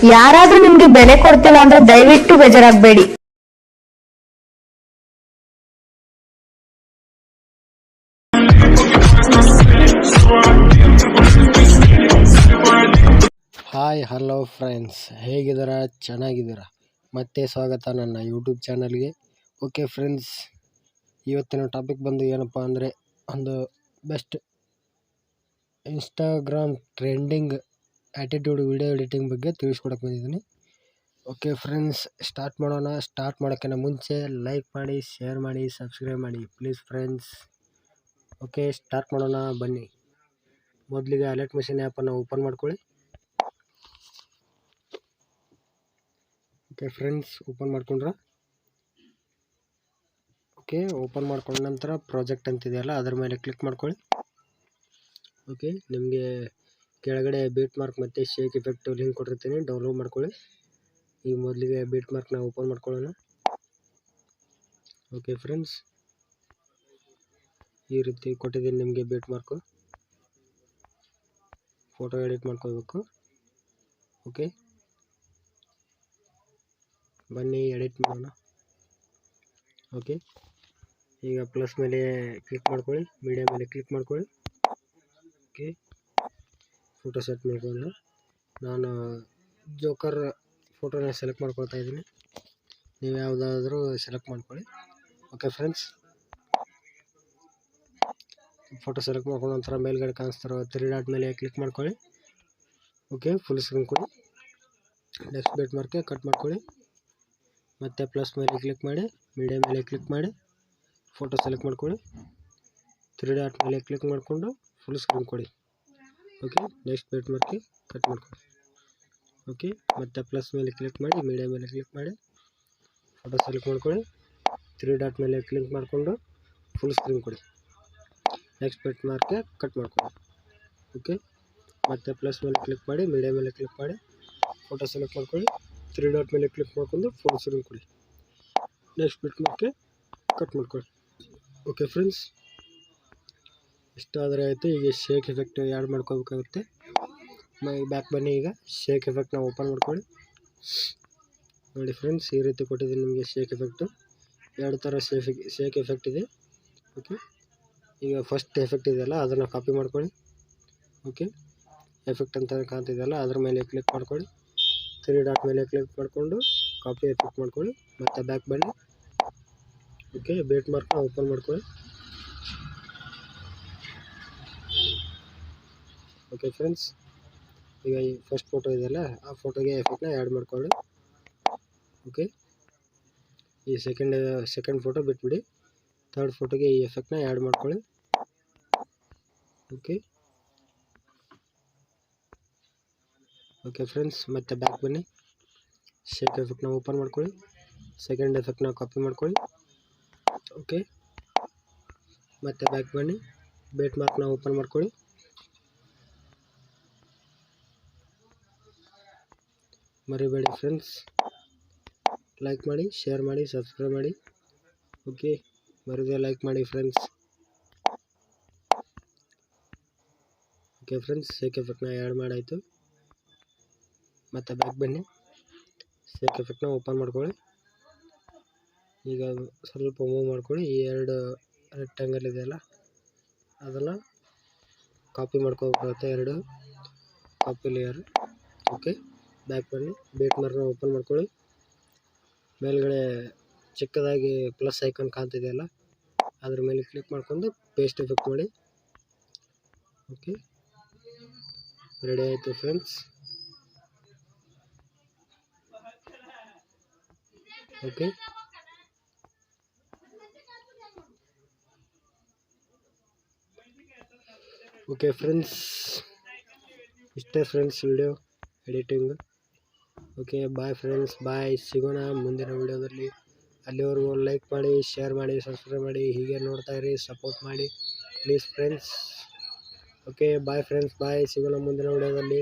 ಯಾರಾದ್ರೂ ನಿಮ್ಗೆ ಬೆಲೆ ಕೊಡ್ತಿಲ್ಲ ಅಂದ್ರೆ ದಯವಿಟ್ಟು ಬೇಜಾರಾಗಬೇಡಿ. ಹಾಯ್ ಹಲೋ ಫ್ರೆಂಡ್ಸ್, ಹೇಗಿದ್ದೀರಾ? ಚೆನ್ನಾಗಿದ್ದೀರಾ? ಮತ್ತೆ ಸ್ವಾಗತ ನನ್ನ ಯೂಟ್ಯೂಬ್ ಚಾನಲ್ಗೆ. ಓಕೆ ಫ್ರೆಂಡ್ಸ್, ಇವತ್ತಿನ ಟಾಪಿಕ್ ಬಂದು ಏನಪ್ಪ ಅಂದರೆ ಒಂದು best Instagram trending attitude video editing ಬಗ್ಗೆ ತಿಳಿಸ್ಕೊಡಕ್ಕೆ ಬಂದಿದ್ದೀನಿ. ಓಕೆ ಫ್ರೆಂಡ್ಸ್, ಸ್ಟಾರ್ಟ್ ಮಾಡೋಣ. ಸ್ಟಾರ್ಟ್ ಮಾಡೋಕ್ಕಿಂತ ಮುಂಚೆ ಲೈಕ್ ಮಾಡಿ, ಶೇರ್ ಮಾಡಿ, ಸಬ್ಸ್ಕ್ರೈಬ್ ಮಾಡಿ ಪ್ಲೀಸ್ ಫ್ರೆಂಡ್ಸ್. ಓಕೆ, ಸ್ಟಾರ್ಟ್ ಮಾಡೋಣ ಬನ್ನಿ. ಮೊದಲಿಗೆ ಅಲರ್ಟ್ ಮೆಷಿನ್ ಆ್ಯಪನ್ನು ಓಪನ್ ಮಾಡ್ಕೊಳ್ಳಿ. ಓಕೆ ಫ್ರೆಂಡ್ಸ್, ಓಪನ್ ಮಾಡ್ಕೊಂಡ್ರೆ ಓಕೆ ಓಪನ್ ಮಾಡ್ಕೊಂಡ ನಂತರ ಪ್ರಾಜೆಕ್ಟ್ ಅಂತಿದೆಯಲ್ಲ ಅದರ ಮೇಲೆ ಕ್ಲಿಕ್ ಮಾಡ್ಕೊಳ್ಳಿ. ಓಕೆ, ನಿಮಗೆ ಕೆಳಗಡೆ ಬೀಟ್ ಮಾರ್ಕ್ ಮತ್ತು ಶೇಕ್ ಇಫೆಕ್ಟ್ ಲಿಂಕ್ ಕೊಟ್ಟಿರ್ತೀನಿ, ಡೌನ್ಲೋಡ್ ಮಾಡ್ಕೊಳ್ಳಿ. ಈಗ ಮೊದಲಿಗೆ ಬೀಟ್ ಮಾರ್ಕ್ನ ಓಪನ್ ಮಾಡ್ಕೊಳ್ಳೋಣ. ಓಕೆ ಫ್ರೆಂಡ್ಸ್, ಈ ರೀತಿ ಕೊಟ್ಟಿದ್ದೀನಿ ನಿಮಗೆ ಬೀಟ್ ಮಾರ್ಕು. ಫೋಟೋ ಎಡಿಟ್ ಮಾಡ್ಕೋಬೇಕು. ಓಕೆ ಬನ್ನಿ ಎಡಿಟ್ ಮಾಡೋಣ. ಓಕೆ, ಈಗ ಪ್ಲಸ್ ಮೇಲೆ ಕ್ಲಿಕ್ ಮಾಡ್ಕೊಳ್ಳಿ, ಮೀಡಿಯಾ ಮೇಲೆ ಕ್ಲಿಕ್ ಮಾಡ್ಕೊಳ್ಳಿ. ಓಕೆ, ಫೋಟೋ ಸೆಟ್ ಮಾಡ್ಕೊಂಡು ನಾನು ಜೋಕರ್ ಫೋಟೋನ ಸೆಲೆಕ್ಟ್ ಮಾಡ್ಕೊಳ್ತಾ ಇದ್ದೀನಿ. ನೀವು ಯಾವುದಾದ್ರೂ ಸೆಲೆಕ್ಟ್ ಮಾಡ್ಕೊಳ್ಳಿ. ಓಕೆ ಫ್ರೆಂಡ್ಸ್, ಫೋಟೋ ಸೆಲೆಕ್ಟ್ ಮಾಡ್ಕೊಂಡ ನಂತರ ಮೇಲ್ಗಡೆ ಕಾಣಿಸ್ತಾರೋ 3 ಡಾಟ್ ಮೇಲೆ ಕ್ಲಿಕ್ ಮಾಡ್ಕೊಳ್ಳಿ. ಓಕೆ, ಫುಲ್ ಸ್ಕ್ರೀನ್ ಕೊಡಿ. ನೆಕ್ಸ್ಟ್ ಬೀಟ್ ಮಾರ್ಕ್ಗೆ ಕಟ್ ಮಾಡ್ಕೊಳ್ಳಿ. ಮತ್ತು ಪ್ಲಸ್ ಮೇಲೆ ಕ್ಲಿಕ್ ಮಾಡಿ, ಮೀಡಿಯಾ ಮೇಲೆ ಕ್ಲಿಕ್ ಮಾಡಿ, ಫೋಟೋ ಸೆಲೆಕ್ಟ್ ಮಾಡ್ಕೊಳ್ಳಿ. 3 ಡಾಟ್ ಮೇಲೆ ಕ್ಲಿಕ್ ಮಾಡಿಕೊಂಡು ಫುಲ್ ಸ್ಕ್ರೀನ್ ಕೊಡಿ. ಓಕೆ, ನೆಕ್ಸ್ಟ್ ಬೀಟ್ ಮಾರ್ಕ್ಗೆ ಕಟ್ ಮಾಡ್ಕೊಳ್ಳಿ. ಓಕೆ, ಮತ್ತು ಪ್ಲಸ್ ಮೇಲೆ ಕ್ಲಿಕ್ ಮಾಡಿ, ಮೀಡಿಯಾ ಮೇಲೆ ಕ್ಲಿಕ್ ಮಾಡಿ, ಫೋಟೋ ಸೆಲೆಕ್ಟ್ ಮಾಡ್ಕೊಳ್ಳಿ. 3 ಡಾಟ್ ಮೇಲೆ ಕ್ಲಿಕ್ ಮಾಡಿಕೊಂಡು ಫುಲ್ ಸ್ಕ್ರೀನ್ ಕೊಡಿ. ನೆಕ್ಸ್ಟ್ ಬೀಟ್ ಮಾರ್ಕ್ಗೆ ಕಟ್ ಮಾಡ್ಕೊಳ್ಳಿ. ಓಕೆ, ಮತ್ತು ಪ್ಲಸ್ ಮೇಲೆ ಕ್ಲಿಕ್ ಮಾಡಿ, ಮೀಡಿಯಾ ಮೇಲೆ ಕ್ಲಿಕ್ ಮಾಡಿ, ಫೋಟೋ ಸೆಲೆಕ್ಟ್ ಮಾಡ್ಕೊಳ್ಳಿ. 3 ಡಾಟ್ ಮೇಲೆ ಕ್ಲಿಕ್ ಮಾಡ್ಕೊಂಡು ಫುಲ್ ಸ್ಕ್ರೀನ್ ಕೊಡಿ. ನೆಕ್ಸ್ಟ್ ಬೀಟ್ ಮಾರ್ಕ್ಗೆ ಕಟ್ ಮಾಡ್ಕೊಳ್ಳಿ. ಓಕೆ ಫ್ರೆಂಡ್ಸ್, ಇಷ್ಟಾದರೆ ಆಯಿತು. ಈಗ ಶೇಕ್ ಎಫೆಕ್ಟ್ ಆ್ಯಡ್ ಮಾಡ್ಕೋಬೇಕಾಗುತ್ತೆ. ಬ್ಯಾಕ್ ಬನ್ನಿ. ಈಗ ಶೇಕ್ ಎಫೆಕ್ಟ್ನ ಓಪನ್ ಮಾಡ್ಕೊಳ್ಳಿ. ನೋಡಿ ಫ್ರೆಂಡ್ಸ್, ಈ ರೀತಿ ಕೊಟ್ಟಿದ್ದೀನಿ ನಿಮಗೆ ಶೇಕ್ ಎಫೆಕ್ಟು. 2 ಥರ ಶೇಕ್ ಎಫೆಕ್ಟ್ ಇದೆ. ಓಕೆ, ಈಗ ಫಸ್ಟ್ ಎಫೆಕ್ಟ್ ಇದೆಯಲ್ಲ ಅದನ್ನು ಕಾಪಿ ಮಾಡ್ಕೊಳ್ಳಿ. ಓಕೆ, ಎಫೆಕ್ಟ್ ಅಂತ ಕಾಣ್ತಿದೆಯಲ್ಲ ಅದ್ರ ಮೇಲೆ ಕ್ಲಿಕ್ ಮಾಡ್ಕೊಳ್ಳಿ. 3 ಡಾಟ್ ಮೇಲೆ ಕ್ಲಿಕ್ ಮಾಡಿಕೊಂಡು ಕಾಪಿ ಎಫೆಕ್ಟ್ ಮಾಡ್ಕೊಳ್ಳಿ. ಮತ್ತು ಬ್ಯಾಕ್ ಬನ್ನಿ. ಓಕೆ, ಬೀಟ್ ಮಾರ್ಕ್ನ ಓಪನ್ ಮಾಡ್ಕೊಳ್ಳಿ. ಓಕೆ ಫ್ರೆಂಡ್ಸ್, ಈಗ ಈ ಫಸ್ಟ್ ಫೋಟೋ ಇದೆಯಲ್ಲ ಆ ಫೋಟೋಗೆ ಎಫೆಕ್ಟ್ನ ಆ್ಯಡ್ ಮಾಡ್ಕೊಳ್ಳಿ. ಓಕೆ, ಈ ಸೆಕೆಂಡ್ ಫೋಟೋ ಬಿಟ್ಬಿಡಿ. ಥರ್ಡ್ ಫೋಟೋಗೆ ಈ ಎಫೆಕ್ಟ್ನ ಆ್ಯಡ್ ಮಾಡ್ಕೊಳ್ಳಿ. ಓಕೆ ಓಕೆ ಫ್ರೆಂಡ್ಸ್, ಮತ್ತೆ ಬ್ಯಾಕ್ ಬನ್ನಿ. ಶೇಕ್ ಎಫೆಕ್ಟ್ನ ಓಪನ್ ಮಾಡ್ಕೊಳ್ಳಿ. ಸೆಕೆಂಡ್ ಎಫೆಕ್ಟ್ನ ಕಾಪಿ ಮಾಡ್ಕೊಳ್ಳಿ. ಓಕೆ, ಮತ್ತೆ ಬ್ಯಾಕ್ ಬನ್ನಿ. ಬೀಟ್ ಮಾರ್ಕ್ನ ಓಪನ್ ಮಾಡ್ಕೊಳ್ಳಿ. ಮರಿಬೇಡಿ ಫ್ರೆಂಡ್ಸ್, ಲೈಕ್ ಮಾಡಿ, ಶೇರ್ ಮಾಡಿ, ಸಬ್ಸ್ಕ್ರೈಬ್ ಮಾಡಿ. ಓಕೆ, ಮರಿದೇ ಲೈಕ್ ಮಾಡಿ friends. Okay friends, shake ಎಫೆಕ್ಟ್ನ add ಮಾಡಾಯಿತು. ಮತ್ತು ಬ್ಯಾಕ್ ಬನ್ನಿ. ಶೇಕ್ ಎಫೆಕ್ಟ್ನ ಓಪನ್ ಮಾಡ್ಕೊಳ್ಳಿ. ಈಗ ಸ್ವಲ್ಪ ಮೂವ್ ಮಾಡ್ಕೊಳ್ಳಿ. ಈ 2 ರೆಕ್ಟ್ಯಾಂಗಲ್ ಇದೆಯಲ್ಲ ಅದನ್ನು ಕಾಪಿ ಮಾಡ್ಕೋಬೇಕಾಗುತ್ತೆ, 2 ಕಾಪಿ ಲೇಯರ್. ಓಕೆ, ಬ್ಯಾಕ್ ಬನ್ನಿ. ಬೀಟ್ ಮಾರ್ಕ್ನ ಓಪನ್ ಮಾಡ್ಕೊಳ್ಳಿ. ಮೇಲ್ಗಡೆ ಚಿಕ್ಕದಾಗಿ ಪ್ಲಸ್ ಐಕಾನ್ ಕಾಣ್ತಿದೆಯಲ್ಲ ಅದ್ರ ಮೇಲೆ ಕ್ಲಿಕ್ ಮಾಡ್ಕೊಂಡು ಪೇಸ್ಟ್ ಎಫೆಕ್ಟ್ ಮಾಡಿ. ಓಕೆ, ರೆಡಿ ಆಯಿತು ಫ್ರೆಂಡ್ಸ್. ಓಕೆ, ಓಕೆ ಫ್ರೆಂಡ್ಸ್, ಇಷ್ಟೇ friends video editing. Okay, bye friends, bye. ಸಿಗೋಣ ಮುಂದಿನ ವಿಡಿಯೋದಲ್ಲಿ. ಅಲ್ಲಿವರೆಗೂ ಲೈಕ್ ಮಾಡಿ, ಶೇರ್ ಮಾಡಿ, ಸಬ್ಸ್ಕ್ರೈಬ್ ಮಾಡಿ. ಹೀಗೆ ನೋಡ್ತಾ ಇರಿ, ಸಪೋರ್ಟ್ ಮಾಡಿ please friends. Okay, bye friends, bye. ಸಿಗೋಣ ಮುಂದಿನ ವಿಡಿಯೋದಲ್ಲಿ.